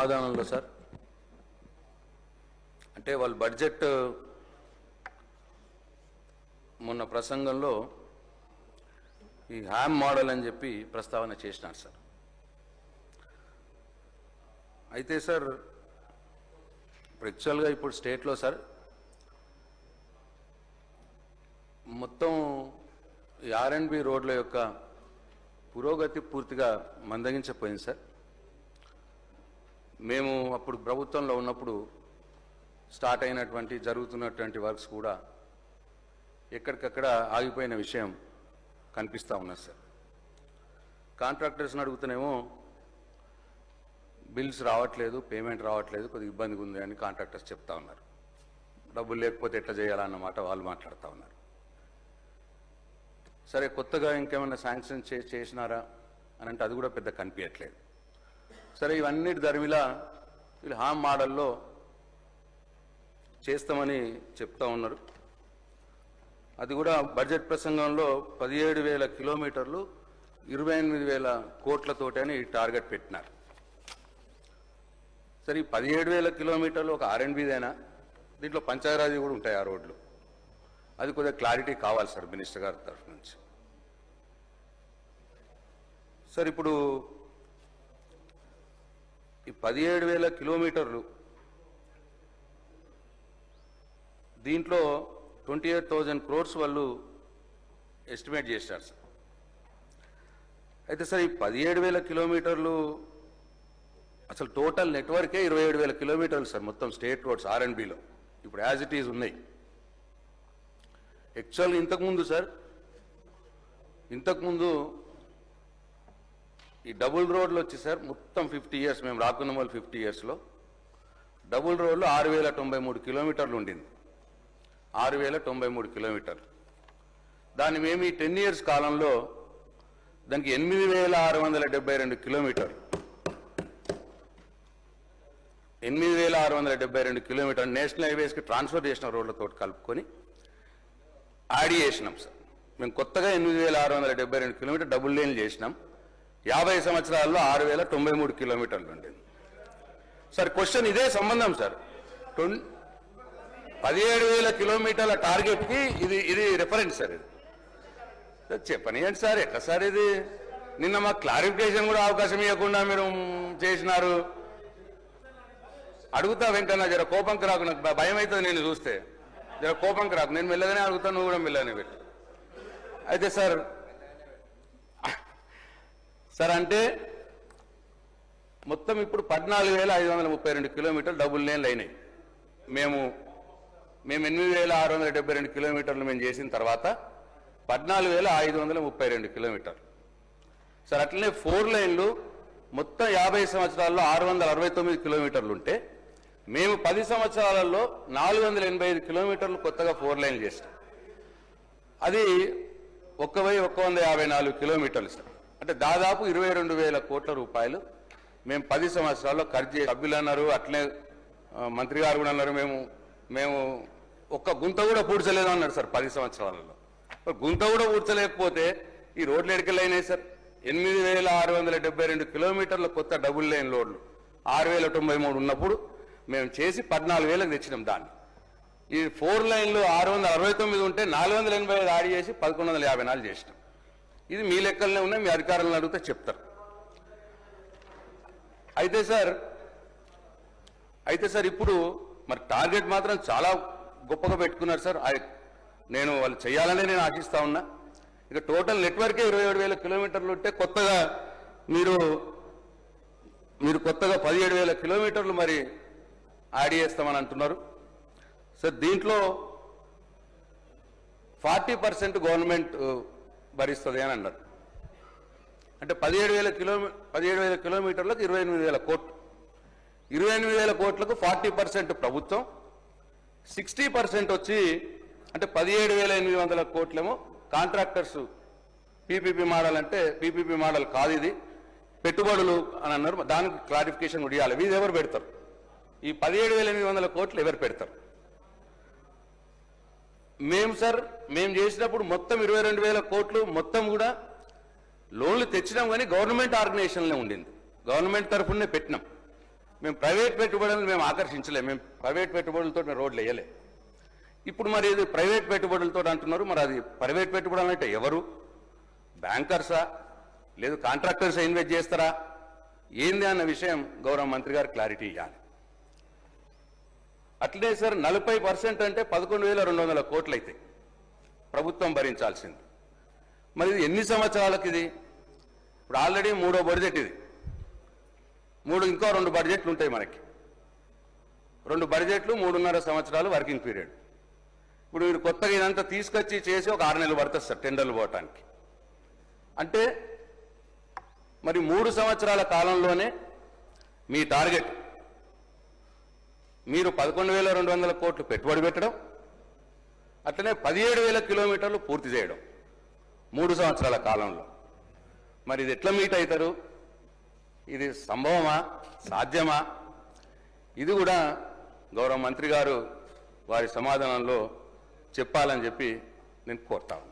సమాధానంలో sir అంటే వాళ్ళు budget మొన్న ప్రసంగంలో ఈ హ్యామ్ మోడల్ అని చెప్పి ప్రస్తావన చేసినారు సార్. అయితే సార్ ఇప్పుడు యాక్చువల్గా ఇప్పుడు స్టేట్లో సార్ మొత్తం ఈ R&B రోడ్ల యొక్క పురోగతి పూర్తిగా మందగించిపోయింది సార్. మేము అప్పుడు ప్రభుత్వంలో ఉన్నప్పుడు స్టార్ట్ అయినటువంటి జరుగుతున్నటువంటి వర్క్స్ కూడా ఎక్కడికక్కడ ఆగిపోయిన విషయం కనిపిస్తూ ఉన్నది సార్. కాంట్రాక్టర్స్ని అడుగుతూనేమో బిల్స్ రావట్లేదు, పేమెంట్ రావట్లేదు, కొద్దిగా ఇబ్బందిగా ఉంది అని కాంట్రాక్టర్స్ చెప్తా ఉన్నారు. డబ్బులు లేకపోతే ఎట్లా చేయాలన్నమాట వాళ్ళు మాట్లాడుతూ ఉన్నారు. సరే కొత్తగా ఇంకేమైనా శాంక్షన్ చేసినారా అని అంటే అది కూడా పెద్ద కనిపించట్లేదు. సరే ఇవన్నిటి దరిమిలా వీళ్ళు హామ్ మోడల్లో చేస్తామని చెప్తా ఉన్నారు. అది కూడా బడ్జెట్ ప్రసంగంలో 17,000 కిలోమీటర్లు 28,000 కోట్లతోటి అని టార్గెట్ పెట్టినారు. సరే ఈ 17,000 కిలోమీటర్లు ఒక R&Bదేనా, దీంట్లో పంచాయరాజీ కూడా ఉంటాయి ఆ రోడ్లు? అది కొద్దిగా క్లారిటీ కావాలి సార్ మినిస్టర్ గారి తరఫు నుంచి. సార్ ఇప్పుడు ఈ 17,000 కిలోమీటర్లు దీంట్లో 28,000 crores వాళ్ళు ఎస్టిమేట్ చేశారు సార్. అయితే సార్ ఈ 17,000 కిలోమీటర్లు అసలు టోటల్ నెట్వర్కే 27,000 కిలోమీటర్లు సార్ మొత్తం స్టేట్ రోడ్స్ R&Bలో ఇప్పుడు యాజ్ ఇట్ ఈజ్ ఉన్నాయి. యాక్చువల్గా ఇంతకుముందు ఈ డబుల్ రోడ్లు వచ్చి సార్ మొత్తం 50 years మేము రాకున్న వాళ్ళు 50 yearsలో డబుల్ రోడ్లు 6,093 కిలోమీటర్లు ఉండింది. 6,093 కిలోమీటర్లు. దాన్ని మేము ఈ 10 years కాలంలో దానికి 8,672 కిలోమీటర్లు 8,672 కిలోమీటర్లు నేషనల్ హైవేస్కి ట్రాన్స్ఫర్ చేసిన రోడ్లతో కలుపుకొని యాడ్ చేసినాం సార్. మేము కొత్తగా 8,672 కిలోమీటర్ డబుల్ లేన్లు చేసినాం. 50 సంవత్సరాల్లో 6,093 కిలోమీటర్లు ఉండేది సార్. క్వశ్చన్ ఇదే సంబంధం సార్. 17,000 కిలోమీటర్ల టార్గెట్కి ఇది రిఫరెన్స్ సార్. ఇది చెప్పనియండి సార్, ఎట్లా సార్ ఇది? నిన్న మాకు క్లారిఫికేషన్ కూడా అవకాశం ఇవ్వకుండా మీరు చేసినారు. అడుగుతా వెంకన్న, జర కోపంకి రాకు, నాకు భయం అవుతుంది నేను చూస్తే. జర కోపంకి రాకు, నేను మెల్లగానే అడుగుతాను, నువ్వు కూడా మెల్లగానే పెట్టు. అయితే సార్ అంటే మొత్తం ఇప్పుడు 14,532 కిలోమీటర్లు డబుల్ లేన్లు అయినాయి. మేము 8,672 కిలోమీటర్లు మేము చేసిన తర్వాత 14,532 కిలోమీటర్లు సార్. అట్లనే 4 లైన్లు మొత్తం 50 సంవత్సరాల్లో 669 కిలోమీటర్లు ఉంటే మేము 10 సంవత్సరాలలో 485 కిలోమీటర్లు కొత్తగా 4 లైన్లు చేస్తాం. అది 1,154 కిలోమీటర్లు సార్. అంటే దాదాపు 22,000 కోట్ల రూపాయలు మేము 10 సంవత్సరాల్లో ఖర్చు చేసి, సభ్యులు అన్నారు, అట్లనే మంత్రి గారు కూడా అన్నారు, మేము ఒక్క గుంత కూడా పూడ్చలేదు అన్నారు సార్ 10 సంవత్సరాలలో. గుంత కూడా పూడ్చలేకపోతే ఈ రోడ్లు ఎడికెళ్ళైనాయి సార్. 8,672 కిలోమీటర్ల కొత్త డబుల్ లైన్ రోడ్లు 6,093 ఉన్నప్పుడు మేము చేసి 14,000కి తెచ్చినాం. దాన్ని ఈ 4 లైన్లు 669 ఉంటే 485 యాడ్ చేసి 1,154 చేసినాం. ఇది మీ లెక్కలనే ఉన్నాయి, మీ అధికారులను అడిగితే చెప్తారు. అయితే సార్ ఇప్పుడు మరి టార్గెట్ మాత్రం చాలా గొప్పగా పెట్టుకున్నారు సార్. నేను వాళ్ళు చేయాలనే నేను ఆశిస్తా ఉన్నా. ఇక టోటల్ నెట్వర్కే 27,000 కిలోమీటర్లు ఉంటే కొత్తగా మీరు కొత్తగా 17,000 కిలోమీటర్లు మరి యాడ్ చేస్తామని అంటున్నారు సార్. దీంట్లో 40% గవర్నమెంట్ భరిస్తుంది అని అన్నారు. అంటే 17,000 కిలోమీటర్లకు 28,000 కోట్లు. 28,000 కోట్లకు 40% ప్రభుత్వం, 60% వచ్చి అంటే 17,800 కోట్లేమో కాంట్రాక్టర్స్. పీపీపీ మోడల్ అంటే పీపీపీ మోడల్ కాదు, ఇది పెట్టుబడులు అని అన్నారు. దానికి క్లారిఫికేషన్ కూడా ఇవ్వాలి. వీళ్ళు ఎవరు పెడతారు? ఈ 17,800 కోట్లు ఎవరు పెడతారు? మేము చేసినప్పుడు మొత్తం 22,000 కోట్లు మొత్తం కూడా లోన్లు తెచ్చినాం, కానీ గవర్నమెంట్ ఆర్గనైజేషన్లో ఉండింది, గవర్నమెంట్ తరఫునే పెట్టినాం. మేము ప్రైవేట్ పెట్టుబడులను మేము ఆకర్షించలేము, మేము ప్రైవేట్ పెట్టుబడులతో మేము రోడ్లు వేయలే. ఇప్పుడు మరి ఇది ప్రైవేట్ పెట్టుబడులతో అంటున్నారు, మరి అది ప్రైవేట్ పెట్టుబడులు అంటే ఎవరు? బ్యాంకర్సా లేదు కాంట్రాక్టర్స్ ఇన్వెస్ట్ చేస్తారా ఏంది అన్న విషయం గౌరవ మంత్రి గారు క్లారిటీ ఇవ్వాలి. అట్లనే సార్ 40% అంటే 11,200 కోట్లు అయితే ప్రభుత్వం భరించాల్సింది. మరి ఇది ఎన్ని సంవత్సరాలకు? ఇది ఇప్పుడు ఆల్రెడీ 3వ బడ్జెట్, ఇది ఇంకో 2 బడ్జెట్లు ఉంటాయి మనకి. 2 బడ్జెట్లు 3.5 సంవత్సరాలు వర్కింగ్ పీరియడ్. ఇప్పుడు మీరు కొత్తగా ఇదంతా తీసుకొచ్చి చేసి ఒక 6 నెలలు పడుతుంది సార్ టెండర్లు పోవటానికి. అంటే మరి 3 సంవత్సరాల కాలంలోనే మీ టార్గెట్ మీరు 11,200 కోట్లు పెట్టుబడి పెట్టడం, అట్లనే 17,000 కిలోమీటర్లు పూర్తి చేయడం 3 సంవత్సరాల కాలంలో. మరి ఇది ఎట్లా మీట్ అవుతారు? ఇది సంభవమా, సాధ్యమా? ఇది కూడా గౌరవ మంత్రి గారు వారి సమాధానంలో చెప్పాలని చెప్పి నేను కోరుతాను.